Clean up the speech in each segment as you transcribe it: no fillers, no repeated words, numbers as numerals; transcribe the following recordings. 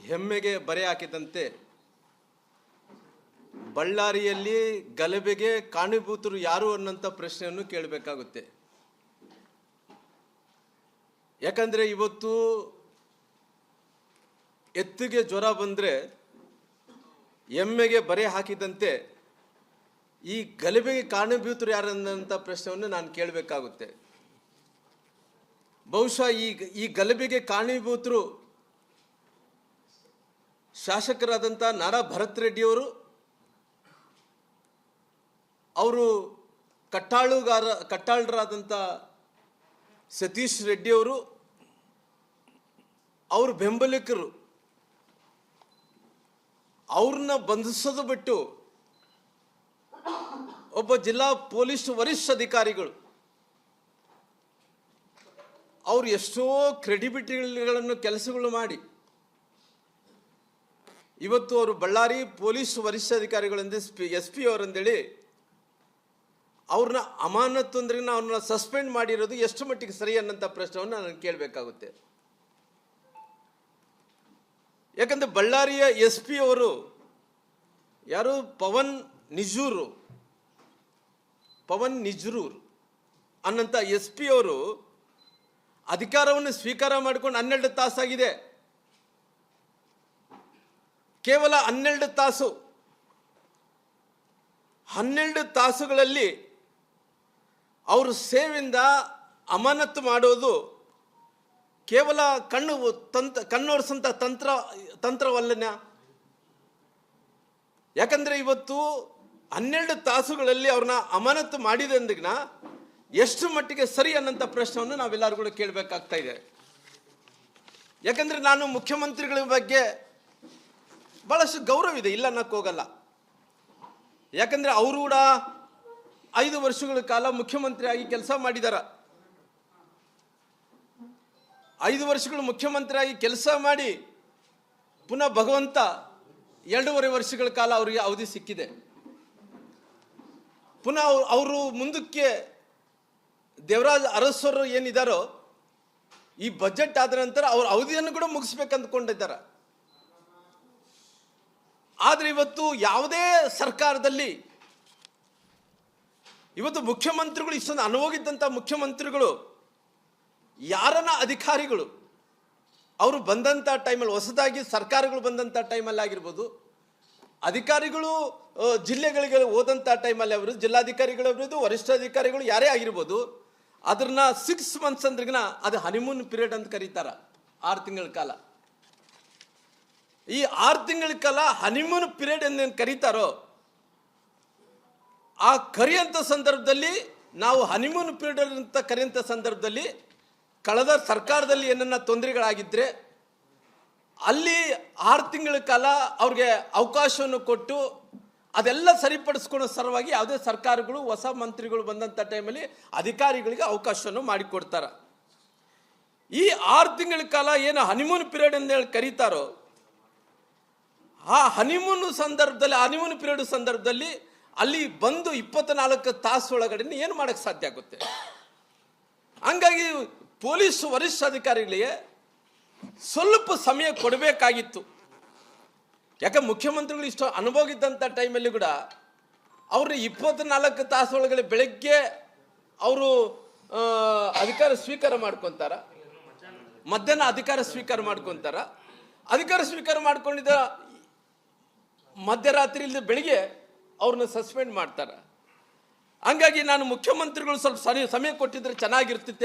ಹೆಮ್ಮೆಗೆ ಬರೆ ಹಾಕಿದಂತೆ ಬಳ್ಳಾರಿಯಲ್ಲಿ ಗಲಭೆಗೆ ಕಾರಣೀಭೂತರು ಯಾರು ಅನ್ನೋಂಥ ಪ್ರಶ್ನೆಯನ್ನು ಕೇಳಬೇಕಾಗುತ್ತೆ. ಯಾಕಂದರೆ ಇವತ್ತು ಎತ್ತಿಗೆ ಜ್ವರ ಬಂದರೆ ಎಮ್ಮೆಗೆ ಬರೆ ಹಾಕಿದಂತೆ ಈ ಗಲಭೆಗೆ ಕಾರಣೀಭೂತರು ಯಾರು ಅನ್ನೋಂಥ ಪ್ರಶ್ನೆಯನ್ನು ನಾನು ಕೇಳಬೇಕಾಗುತ್ತೆ. ಬಹುಶಃ ಈ ಗಲಭೆಗೆ ಕಾರಣೀಭೂತರು ಶಾಸಕರಾದಂಥ ನಾರಾ ಭರತ್ ರೆಡ್ಡಿಯವರು, ಅವರು ಕಟ್ಟಾಳರಾದಂಥ ಸತೀಶ್ ರೆಡ್ಡಿಯವರು, ಅವ್ರ ಬೆಂಬಲಿಗರು, ಅವ್ರನ್ನ ಬಂಧಿಸೋದು ಬಿಟ್ಟು ಒಬ್ಬ ಜಿಲ್ಲಾ ಪೊಲೀಸ್ ವರಿಷ್ಠಾಧಿಕಾರಿಗಳು ಅವರು ಎಷ್ಟೋ ಕ್ರೆಡಿಬಿಲಿಟಿಗಳನ್ನು ಕೆಲಸಗಳು ಮಾಡಿ ಇವತ್ತು ಅವರು ಬಳ್ಳಾರಿ ಪೊಲೀಸ್ ವರಿಷ್ಠಾಧಿಕಾರಿಗಳಿಂದ SP ಅವರಂದೇಳಿ ಅವ್ರನ್ನ ಅಮಾನತು ಅಂದ್ರೆ ಅವ್ರನ್ನ ಸಸ್ಪೆಂಡ್ ಮಾಡಿರೋದು ಎಷ್ಟು ಮಟ್ಟಿಗೆ ಸರಿ ಅನ್ನೋಂಥ ಪ್ರಶ್ನೆಯನ್ನು ನಾನು ಕೇಳಬೇಕಾಗುತ್ತೆ. ಯಾಕಂದರೆ ಬಳ್ಳಾರಿಯ SP ಅವರು ಯಾರು ಪವನ್ ನಿಜ್ರೂರ್ ಅನ್ನಂಥ SP ಅವರು ಅಧಿಕಾರವನ್ನು ಸ್ವೀಕಾರ ಮಾಡಿಕೊಂಡು 12 ತಾಸಾಗಿದೆ. ಕೇವಲ 12 ತಾಸು, 12 ತಾಸುಗಳಲ್ಲಿ ಅವರು ಸೇವೆಯಿಂದ ಅಮಾನತು ಮಾಡೋದು ಕೇವಲ ಕಣ್ಣೋಡಿಸಂಥ ತಂತ್ರವಲ್ಲನ. ಯಾಕಂದರೆ ಇವತ್ತು 12 ತಾಸುಗಳಲ್ಲಿ ಅವ್ರನ್ನ ಅಮಾನತು ಮಾಡಿದಂದಿನ ಎಷ್ಟು ಮಟ್ಟಿಗೆ ಸರಿ ಅನ್ನೋಂಥ ಪ್ರಶ್ನೆಯನ್ನು ನಾವೆಲ್ಲರೂ ಕೂಡ ಕೇಳಬೇಕಾಗ್ತಾ ಇದೆ. ಯಾಕಂದರೆ ನಾನು ಮುಖ್ಯಮಂತ್ರಿಗಳ ಬಗ್ಗೆ ಭಾಳಷ್ಟು ಗೌರವ ಇದೆ, ಇಲ್ಲ ಅನ್ನಕ್ಕೆ ಹೋಗಲ್ಲ. ಯಾಕಂದರೆ ಅವರು ಕೂಡ 5 ವರ್ಷಗಳ ಕಾಲ ಮುಖ್ಯಮಂತ್ರಿಯಾಗಿ ಕೆಲಸ ಮಾಡಿದಾರ. 5 ವರ್ಷಗಳು ಮುಖ್ಯಮಂತ್ರಿಯಾಗಿ ಕೆಲಸ ಮಾಡಿ ಪುನಃ ಭಗವಂತ 2.5 ವರ್ಷಗಳ ಕಾಲ ಅವರಿಗೆ ಅವಧಿ ಸಿಕ್ಕಿದೆ. ಪುನಃ ಅವರು ಮುಂದಕ್ಕೆ ದೇವರಾಜ್ ಅರಸರು ಏನಿದ್ದಾರೋ ಈ ಬಜೆಟ್ ಆದ ನಂತರ ಅವ್ರ ಅವಧಿಯನ್ನು ಕೂಡ ಮುಗಿಸ್ಬೇಕಂದ್ಕೊಂಡಿದ್ದಾರೆ. ಆದರೆ ಇವತ್ತು ಯಾವುದೇ ಸರ್ಕಾರದಲ್ಲಿ ಇವತ್ತು ಮುಖ್ಯಮಂತ್ರಿಗಳು ಇಷ್ಟೊಂದು ಅನುಭೋಗಿದ್ದಂಥ ಮುಖ್ಯಮಂತ್ರಿಗಳು ಯಾರನ್ನ ಅಧಿಕಾರಿಗಳು ಅವರು ಬಂದಂಥ ಟೈಮಲ್ಲಿ, ಹೊಸದಾಗಿ ಸರ್ಕಾರಗಳು ಬಂದಂಥ ಟೈಮಲ್ಲಿ ಆಗಿರ್ಬೋದು, ಅಧಿಕಾರಿಗಳು ಜಿಲ್ಲೆಗಳಿಗೆ ಹೋದಂಥ ಟೈಮಲ್ಲಿ ಅವರು ಜಿಲ್ಲಾಧಿಕಾರಿಗಳಾಗಿರ್ಬೋದು, ವರಿಷ್ಠಾಧಿಕಾರಿಗಳು ಯಾರೇ ಆಗಿರ್ಬೋದು, ಅದನ್ನ 6 ಮಂತ್ಸ್ ಅಂದ್ರಿಗಿನ ಅದು ಹನಿಮೂನ್ ಪೀರಿಯಡ್ ಅಂತ ಕರೀತಾರೆ. 6 ತಿಂಗಳ ಕಾಲ. ಈ 6 ತಿಂಗಳ ಕಾಲ ಹನಿಮೂನ್ ಪೀರಿಯಡ್ ಎಂದೇನು ಕರೀತಾರೋ ಆ ಕರೆಯಂಥ ಸಂದರ್ಭದಲ್ಲಿ, ನಾವು ಹನಿಮೂನ್ ಪೀರಿಯಡ್ ಅಂತ ಕರೆಯಂಥ ಸಂದರ್ಭದಲ್ಲಿ ಕಳೆದ ಸರ್ಕಾರದಲ್ಲಿ ಏನನ್ನ ತೊಂದರೆಗಳಾಗಿದ್ದರೆ ಅಲ್ಲಿ 6 ತಿಂಗಳ ಕಾಲ ಅವ್ರಿಗೆ ಅವಕಾಶವನ್ನು ಕೊಟ್ಟು ಅದೆಲ್ಲ ಸರಿಪಡಿಸ್ಕೊಳ್ಳೋ ಸಲುವಾಗಿ ಯಾವುದೇ ಸರ್ಕಾರಗಳು ಹೊಸ ಮಂತ್ರಿಗಳು ಬಂದಂಥ ಟೈಮಲ್ಲಿ ಅಧಿಕಾರಿಗಳಿಗೆ ಅವಕಾಶವನ್ನು ಮಾಡಿಕೊಡ್ತಾರೆ. ಈ 6 ತಿಂಗಳ ಕಾಲ ಏನು ಹನಿಮೂನ್ ಪೀರಿಯಡ್ ಅಂತ ಹೇಳಿ ಕರೀತಾರೋ ಆ ಹನಿಮೂನ್ ಪೀರಿಯಡ್ ಸಂದರ್ಭದಲ್ಲಿ ಅಲ್ಲಿ ಬಂದು 24 ತಾಸು ಒಳಗಡೆ ಏನು ಮಾಡೋಕ್ಕೆ ಸಾಧ್ಯ ಆಗುತ್ತೆ. ಹಂಗಾಗಿ ಪೊಲೀಸ್ ವರಿಷ್ಠಾಧಿಕಾರಿಗಳಿಗೆ ಸ್ವಲ್ಪ ಸಮಯ ಕೊಡಬೇಕಾಗಿತ್ತು. ಯಾಕೆ ಮುಖ್ಯಮಂತ್ರಿಗಳು ಇಷ್ಟು ಅನುಭೋಗಿದ್ದಂಥ ಟೈಮಲ್ಲಿ ಕೂಡ ಅವ್ರನ್ನ 24 ತಾಸು ಒಳಗಡೆ ಬೆಳಗ್ಗೆ ಅವರು ಅಧಿಕಾರ ಸ್ವೀಕಾರ ಮಾಡ್ಕೊತಾರ, ಮಧ್ಯಾಹ್ನ ಅಧಿಕಾರ ಸ್ವೀಕಾರ ಮಾಡ್ಕೊತಾರ. ಅಧಿಕಾರ ಸ್ವೀಕಾರ ಮಾಡ್ಕೊಂಡಿದ್ದ ಮಧ್ಯರಾತ್ರಿ ಇಲ್ಲದೆ ಬೆಳಿಗ್ಗೆ ಅವ್ರನ್ನ ಸಸ್ಪೆಂಡ್ ಮಾಡ್ತಾರೆ. ಹಂಗಾಗಿ ನಾನು ಮುಖ್ಯಮಂತ್ರಿಗಳು ಸ್ವಲ್ಪ ಸಮಯ ಕೊಟ್ಟಿದ್ರೆ ಚೆನ್ನಾಗಿರ್ತಿತ್ತು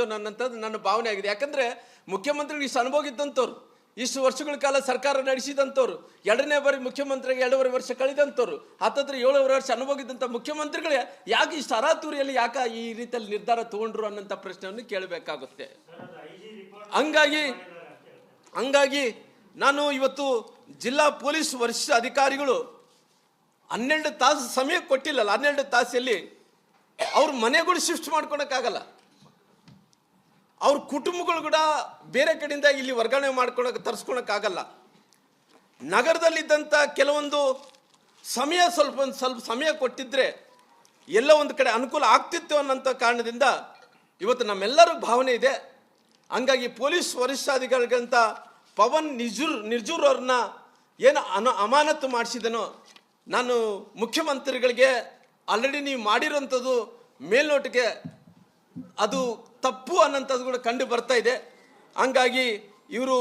ಅನ್ನೋಂಥದ್ದು ನನ್ನ ಭಾವನೆ ಆಗಿದೆ. ಯಾಕಂದರೆ ಮುಖ್ಯಮಂತ್ರಿಗಳು ಇಷ್ಟು ಅನುಭೋಗಿದ್ದಂಥವ್ರು, ಇಷ್ಟು ವರ್ಷಗಳ ಕಾಲ ಸರ್ಕಾರ ನಡೆಸಿದಂಥವ್ರು, 2ನೇ ಬಾರಿ ಮುಖ್ಯಮಂತ್ರಿಗೆ 2.5 ವರ್ಷ ಕಳೆದಂಥವ್ರು, 7.5 ವರ್ಷ ಅನುಭೋಗಿದ್ದಂಥ ಮುಖ್ಯಮಂತ್ರಿಗಳೇ ಯಾಕೆ ಇಷ್ಟು ಅರಾತುರಿಯಲ್ಲಿ ಯಾಕೆ ಈ ರೀತಿಯಲ್ಲಿ ನಿರ್ಧಾರ ತಗೊಂಡ್ರು ಅನ್ನೋಂಥ ಪ್ರಶ್ನೆಯನ್ನು ಕೇಳಬೇಕಾಗುತ್ತೆ. ಹಂಗಾಗಿ ನಾನು ಇವತ್ತು ಜಿಲ್ಲಾ ಪೊಲೀಸ್ ವರಿಷ್ಠ ಅಧಿಕಾರಿಗಳು 12 ತಾಸು ಸಮಯ ಕೊಟ್ಟಿಲ್ಲಲ್ಲ, 12 ತಾಸಲ್ಲಿ ಅವ್ರ ಮನೆಗಳು ಶಿಫ್ಟ್ ಮಾಡ್ಕೊಳಕ್ಕಾಗಲ್ಲ. ಅವ್ರ ಕುಟುಂಬಗಳು ಕೂಡ ಬೇರೆ ಕಡೆಯಿಂದ ಇಲ್ಲಿ ವರ್ಗಾವಣೆ ತರಿಸ್ಕೊಳಕ್ಕಾಗಲ್ಲ. ನಗರದಲ್ಲಿದ್ದಂಥ ಕೆಲವೊಂದು ಸ್ವಲ್ಪ ಸಮಯ ಕೊಟ್ಟಿದ್ರೆ ಎಲ್ಲ ಒಂದು ಕಡೆ ಅನುಕೂಲ ಆಗ್ತಿತ್ತು ಅನ್ನೋಂಥ ಕಾರಣದಿಂದ ಇವತ್ತು ನಮ್ಮೆಲ್ಲರೂ ಭಾವನೆ ಇದೆ. ಹಂಗಾಗಿ ಪೊಲೀಸ್ ವರಿಷ್ಠಾಧಿಕಾರಿಗಳಂತ ಪವನ್ ನಿರ್ಜೂರ್ ಅವ್ರನ್ನ ಏನು ಅಮಾನತು ಮಾಡಿಸಿದನೋ, ನಾನು ಮುಖ್ಯಮಂತ್ರಿಗಳಿಗೆ ಆಲ್ರೆಡಿ ನೀವು ಮಾಡಿರೋಂಥದ್ದು ಮೇಲ್ನೋಟಕ್ಕೆ ಅದು ತಪ್ಪು ಅನ್ನೋಂಥದ್ದು ಕೂಡ ಕಂಡು ಬರ್ತಾ ಇದೆ. ಹಂಗಾಗಿ ಇವರು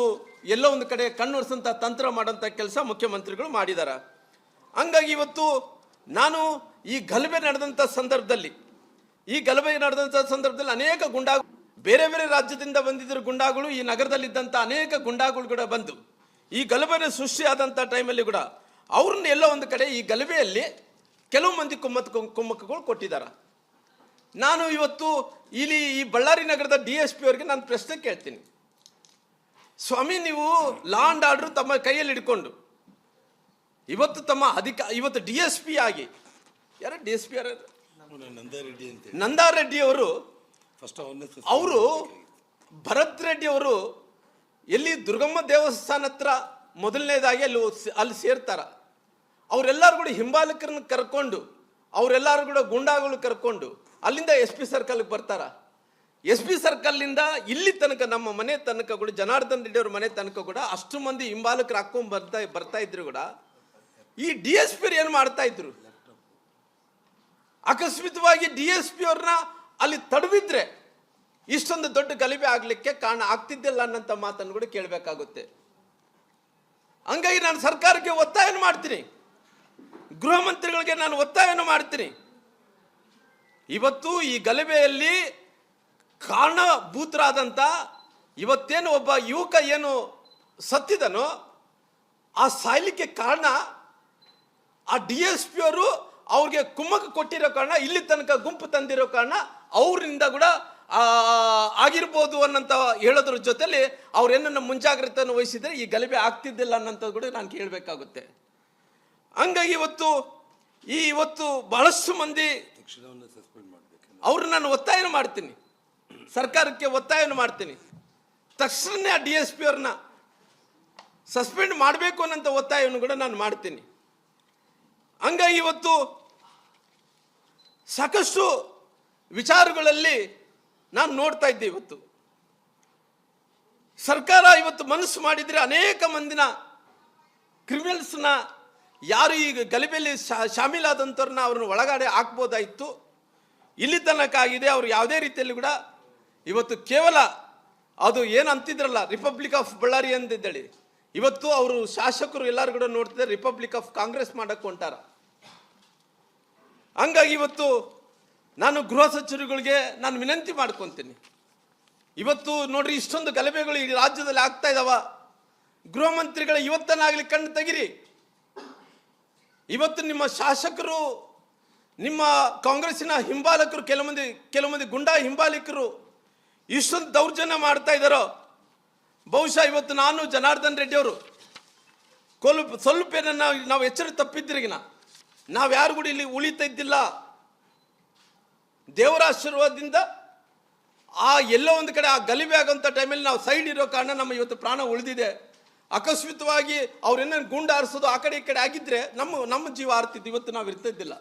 ಎಲ್ಲೋ ಒಂದು ಕಡೆ ಕಣ್ಣೊರೆಸಂಥ ತಂತ್ರ ಮಾಡೋಂಥ ಕೆಲಸ ಮುಖ್ಯಮಂತ್ರಿಗಳು ಮಾಡಿದ್ದಾರೆ. ಹಂಗಾಗಿ ಇವತ್ತು ನಾನು ಈ ಗಲಭೆ ನಡೆದಂಥ ಸಂದರ್ಭದಲ್ಲಿ ಅನೇಕ ಗುಂಡಾಗಳು, ಬೇರೆ ಬೇರೆ ರಾಜ್ಯದಿಂದ ಬಂದಿದ್ದರು ಗುಂಡಾಗಳು, ಈ ನಗರದಲ್ಲಿದ್ದಂಥ ಅನೇಕ ಗುಂಡಾಗಳು ಕೂಡ ಬಂದು ಈ ಗಲಭೆ ಸೃಷ್ಟಿಯಾದಂಥ ಟೈಮಲ್ಲಿ ಕೂಡ ಅವ್ರನ್ನ ಎಲ್ಲೋ ಒಂದು ಕಡೆ ಈ ಗಲಭೆಯಲ್ಲಿ ಕೆಲವು ಮಂದಿ ಕುಮ್ಮಕ್ಕಗಳು ಕೊಟ್ಟಿದ್ದಾರೆ. ನಾನು ಇವತ್ತು ಇಲ್ಲಿ ಈ ಬಳ್ಳಾರಿ ನಗರದ DSP ಅವರಿಗೆ ನಾನು ಪ್ರಶ್ನೆ ಕೇಳ್ತೀನಿ. ಸ್ವಾಮಿ, ನೀವು ಲಾ ಅಂಡ್ ಆರ್ಡರ್ ತಮ್ಮ ಕೈಯಲ್ಲಿ ಹಿಡ್ಕೊಂಡು ಇವತ್ತು ತಮ್ಮ ಇವತ್ತು DSP ಆಗಿ ಯಾರು DSP ಯಾರು ನಂದಾರೆಡ್ಡಿ ಅವರು ಭರತ್ ರೆಡ್ಡಿ ಅವರು ಎಲ್ಲಿ ದುರ್ಗಮ್ಮ ದೇವಸ್ಥಾನ ಹತ್ರ ಮೊದಲನೇದಾಗಿ ಅಲ್ಲಿ ಸೇರ್ತಾರ. ಅವರೆಲ್ಲರೂ ಕೂಡ ಹಿಂಬಾಲಕರನ್ನ ಕರ್ಕೊಂಡು, ಅವರೆಲ್ಲರೂ ಕೂಡ ಗುಂಡಾಗಳು ಕರ್ಕೊಂಡು ಅಲ್ಲಿಂದ SP ಸರ್ಕಲ್ಗೆ ಬರ್ತಾರ. SP ಸರ್ಕಲ್ನಿಂದ ಇಲ್ಲಿ ತನಕ ನಮ್ಮ ಮನೆ ತನಕ ಕೂಡ, ಜನಾರ್ದನ್ ರೆಡ್ಡಿ ಅವ್ರ ಮನೆ ತನಕ ಕೂಡ ಅಷ್ಟು ಮಂದಿ ಹಿಂಬಾಲಕರು ಹಾಕೊಂಡ್ ಬರ್ತಾ ಇದ್ರು ಕೂಡ ಈ DSP ಏನು ಮಾಡ್ತಾ ಇದ್ರು? ಅಕಸ್ಮಿತವಾಗಿ DSP ಅವ್ರನ್ನ ಅಲ್ಲಿ ತಡವಿದ್ರೆ ಇಷ್ಟೊಂದು ದೊಡ್ಡ ಗಲಭೆ ಆಗ್ಲಿಕ್ಕೆ ಕಾರಣ ಆಗ್ತಿದ್ದಿಲ್ಲ ಅನ್ನಂತ ಮಾತನ್ನು ಕೂಡ ಕೇಳಬೇಕಾಗುತ್ತೆ. ಹಂಗಾಗಿ ನಾನು ಸರ್ಕಾರಕ್ಕೆ ಒತ್ತಾಯನ ಮಾಡ್ತೀನಿ, ಗೃಹ ಮಂತ್ರಿಗಳಿಗೆ ನಾನು ಒತ್ತಾಯನ ಮಾಡ್ತೀನಿ. ಇವತ್ತು ಈ ಗಲಭೆಯಲ್ಲಿ ಕಾರಣಭೂತರಾದಂಥ ಇವತ್ತೇನು ಒಬ್ಬ ಯುವಕ ಏನು ಸತ್ತಿದನೋ ಆ ಸಾಯ್ಲಿಕ್ಕೆ ಕಾರಣ ಆ DSP ಅವರು ಅವ್ರಿಗೆ ಕುಮ್ಮಕ್ಕ ಕೊಟ್ಟಿರೋ ಕಾರಣ, ಇಲ್ಲಿ ತನಕ ಗುಂಪು ತಂದಿರೋ ಕಾರಣ ಅವರಿಂದ ಕೂಡ ಆಗಿರ್ಬೋದು ಅನ್ನಂತ ಹೇಳೋದ್ರ ಜೊತೆಲಿ ಅವ್ರೇನನ್ನ ಮುಂಜಾಗ್ರತೆಯನ್ನು ವಹಿಸಿದ್ರೆ ಈ ಗಲಭೆ ಆಗ್ತಿದ್ದಿಲ್ಲ ಅನ್ನೋಂಥದ್ದು ಕೂಡ ನಾನು ಕೇಳಬೇಕಾಗುತ್ತೆ. ಹಂಗಾಗಿ ಇವತ್ತು ಬಹಳಷ್ಟು ಮಂದಿ ಅವ್ರನ್ನ ನಾನು ಒತ್ತಾಯನ ಮಾಡ್ತೀನಿ, ಸರ್ಕಾರಕ್ಕೆ ಒತ್ತಾಯನ ಮಾಡ್ತೀನಿ, ತಕ್ಷಣ ಆ DSP ಅವ್ರನ್ನ ಸಸ್ಪೆಂಡ್ ಮಾಡಬೇಕು ಅನ್ನೋಂಥ ಒತ್ತಾಯವನ್ನು ಕೂಡ ನಾನು ಮಾಡ್ತೀನಿ. ಹಂಗಾಗಿ ಇವತ್ತು ಸಾಕಷ್ಟು ವಿಚಾರಗಳಲ್ಲಿ ನಾನು ನೋಡ್ತಾ ಇದ್ದೆ. ಇವತ್ತು ಸರ್ಕಾರ ಇವತ್ತು ಮನಸ್ಸು ಮಾಡಿದರೆ ಅನೇಕ ಮಂದಿನ ಕ್ರಿಮಿನಲ್ಸ್ನ, ಯಾರು ಈಗ ಗಲಭೆಯಲ್ಲಿ ಶಾಮೀಲಾದಂಥವ್ರನ್ನ ಅವ್ರನ್ನ ಒಳಗಡೆ ಹಾಕ್ಬೋದಾಯಿತು. ಇಲ್ಲಿ ತನಕ ಆಗಿದೆ. ಅವರು ಯಾವುದೇ ರೀತಿಯಲ್ಲಿ ಕೂಡ ಇವತ್ತು ಕೇವಲ ಅದು ಏನು ಅಂತಿದ್ರಲ್ಲ ರಿಪಬ್ಲಿಕ್ ಆಫ್ ಬಳ್ಳಾರಿ ಅಂತಿದ್ದೇಳಿ, ಇವತ್ತು ಅವರು ಶಾಸಕರು ಎಲ್ಲರೂ ಕೂಡ ನೋಡ್ತಿದ್ದಾರೆ ರಿಪಬ್ಲಿಕ್ ಆಫ್ ಕಾಂಗ್ರೆಸ್ ಮಾಡಕ್ಕೆ ಹೊಂಟಾರ. ಹಂಗಾಗಿ ಇವತ್ತು ನಾನು ಗೃಹ ಸಚಿವರುಗಳಿಗೆ ನಾನು ವಿನಂತಿ ಮಾಡ್ಕೊತೀನಿ, ಇವತ್ತು ನೋಡ್ರಿ ಇಷ್ಟೊಂದು ಗಲಭೆಗಳು ಈ ರಾಜ್ಯದಲ್ಲಿ ಆಗ್ತಾ ಇದಾವ. ಗೃಹ ಮಂತ್ರಿಗಳ ಇವತ್ತನಾಗಲಿ ಕಣ್ಣು ತೆಗಿರಿ. ಇವತ್ತು ನಿಮ್ಮ ಶಾಸಕರು, ನಿಮ್ಮ ಕಾಂಗ್ರೆಸ್ಸಿನ ಹಿಂಬಾಲಕರು, ಕೆಲವು ಮಂದಿ ಗುಂಡಾ ಹಿಂಬಾಲಕರು ಇಷ್ಟೊಂದು ದೌರ್ಜನ್ಯ ಮಾಡ್ತಾ ಇದ್ದಾರೋ, ಬಹುಶಃ ಇವತ್ತು ನಾನು ಜನಾರ್ದನ್ ರೆಡ್ಡಿ ಅವರು ಸ್ವಲ್ಪ ಏನನ್ನ ನಾವು ಎಚ್ಚರ ತಪ್ಪಿದ್ರಿಗಿನ ನಾವು ಯಾರು ಕೂಡ ಇಲ್ಲಿ ಉಳಿತಾ ಇದ್ದಿಲ್ಲ. ದೇವರ ಆಶೀರ್ವಾದದಿಂದ ಎಲ್ಲೋ ಒಂದು ಕಡೆ ಆ ಗಲಭೆ ಆಗೋಂಥ ಟೈಮಲ್ಲಿ ನಾವು ಸೈಡ್ ಇರೋ ಕಾರಣ ನಮ್ಮ ಇವತ್ತು ಪ್ರಾಣ ಉಳಿದಿದೆ. ಅಕಸ್ಮಿತವಾಗಿ ಅವ್ರೇನೇನು ಗುಂಡು ಹಾರಿಸೋದು ಆ ಕಡೆ ಈ ಕಡೆ ಆಗಿದ್ರೆ ನಮ್ಮ ಜೀವ ಹಾರ್ತಿದ್ದು, ಇವತ್ತು ನಾವು ಇರ್ತಿದ್ದಿಲ್ಲ.